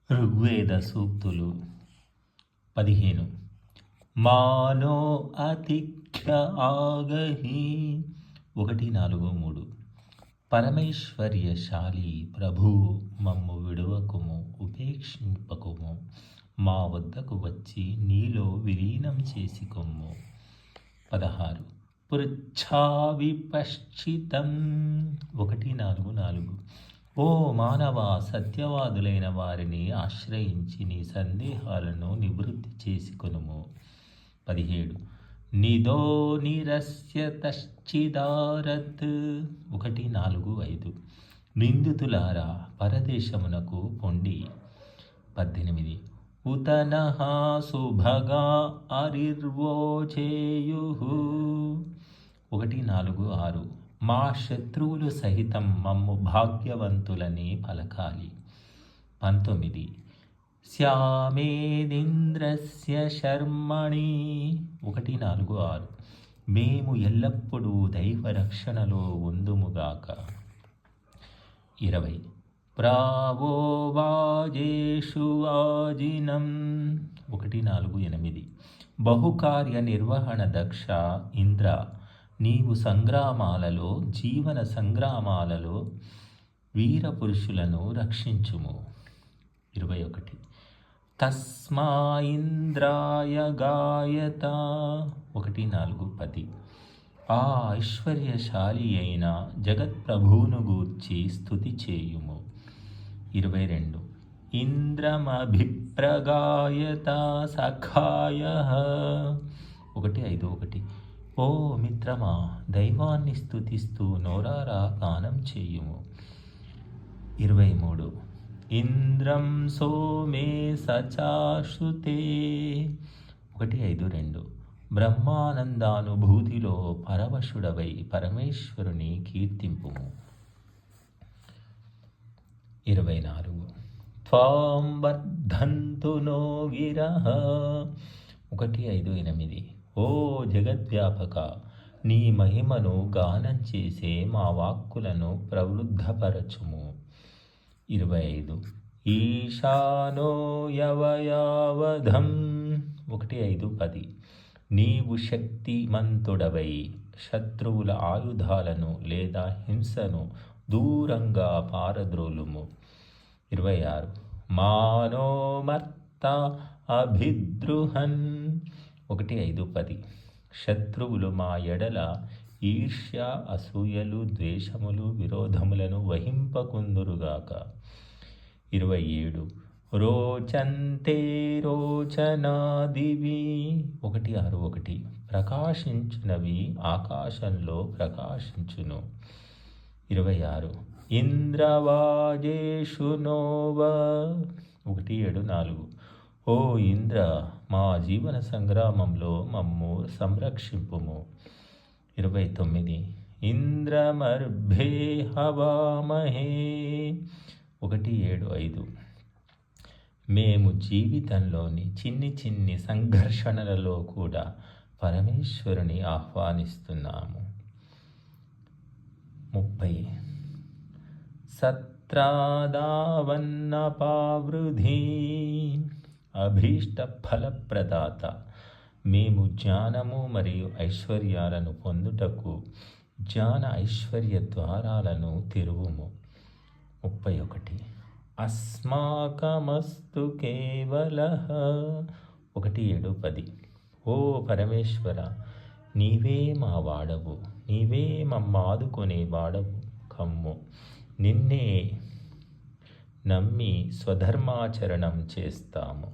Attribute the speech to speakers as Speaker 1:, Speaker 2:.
Speaker 1: ఋగ్వేద సూక్తులు 15. మానో అతిఖ్య ఆగహి 1, 4, 3. పరమైశ్వర్యశాలి ప్రభు, మమ్ము విడువకుము, ఉపేక్షింపకుము, మా వద్దకు వచ్చి నీలో విలీనం చేసుకొమ్ము. 16. పృచ్ఛావి పశ్చితం 1, 4, 4. ఓ మానవా, సత్యవాదులైన వారిని ఆశ్రయించి నీ సందేహాలను నివృత్తి చేసుకొనుము. 17. నిదో నిరస్యతశ్చిదారత్ 1, 4, 5. నిందితులారా, పరదేశమునకు పొండి. 18. ఉతనః సుభగా అరిర్వోచేయుః 1, 4, 6. మా శత్రువులు సహితం మమ్ము భాగ్యవంతులని పలకాలి. 19. శ్యామేదింద్రస్య శర్మణి 1, 4, 6. మేము ఎల్లప్పుడూ దైవరక్షణలో ఉందుముగాక. 20. ప్రావో వాజేషు వాజినం 1, 4, 8. బహుకార్య నిర్వహణ దక్ష ఇంద్ర, నీవు సంగ్రామాలలో, జీవన సంగ్రామాలలో వీరపురుషులను రక్షించుము. 21. తస్మా ఇంద్రాయ గాయత 1, 4, 10. ఆ ఐశ్వర్యశాలి అయిన జగత్ప్రభువును గూర్చి స్తుతి చేయుము. 22. ఇంద్రమభిప్రగాయత సఖాయః 1, 5, 1. ఓ మిత్రమా, దైవాన్ని స్తుతిస్తూ నోరారా గానం చేయుము. 23. ఇంద్రం సోమే సచాశ్రుతే 1, 5, 2. బ్రహ్మానందానుభూతిలో పరవశుడవై పరమేశ్వరుని కీర్తింపుము. 24. త్వాం వర్ధంతు నో గిరః 1, 5, 8. ఓ జగద్వ్యాపక, నీ మహిమను గానం చేసే మా వాక్కులను ప్రవృద్ధపరచుము. 25. ఈశానో యవయావధం 1, 5, 10. నీవు శక్తిమంతుడవై శత్రువుల ఆయుధాలను లేదా హింసను దూరంగా పారద్రోలుము. 26. మానోమర్త అభిద్రుహన్ 1, 5, 10. శత్రువులు మా ఎడల ఈర్ష్య, అసూయలు, ద్వేషములు, విరోధములను వహింపకుందురుగాక. 27. రోచంతే రోచనాదివి 1, 6, 1. ప్రకాశించునవి ఆకాశంలో ప్రకాశించును. 26. ఇంద్రవాజేషు నోవ 1, 7, 4. ఓ ఇంద్ర, మా జీవన సంగ్రామంలో మమ్ము సంరక్షింపుము. 29. ఇంద్రమర్భే హవామహే 1, 7, 5. మేము జీవితంలోని చిన్ని సంఘర్షణలలో కూడా పరమేశ్వరుని ఆహ్వానిస్తున్నాము. 30. సత్రాదావన్నపావృధి అభీష్ట ఫలప్రదాత, మేము జ్ఞానము మరియు ఐశ్వర్యాలను పొందుటకు జ్ఞాన ఐశ్వర్య ద్వారాలను తెరువుము. 31. అస్మాకమస్తు కేవలః 1, 7, 10. ఓ పరమేశ్వర, నీవే మా వాడవు, నీవే మమ్మాదుకునే వాడవు కమ్ము. నిన్నే నమ్మి స్వధర్మాచరణం చేస్తాము.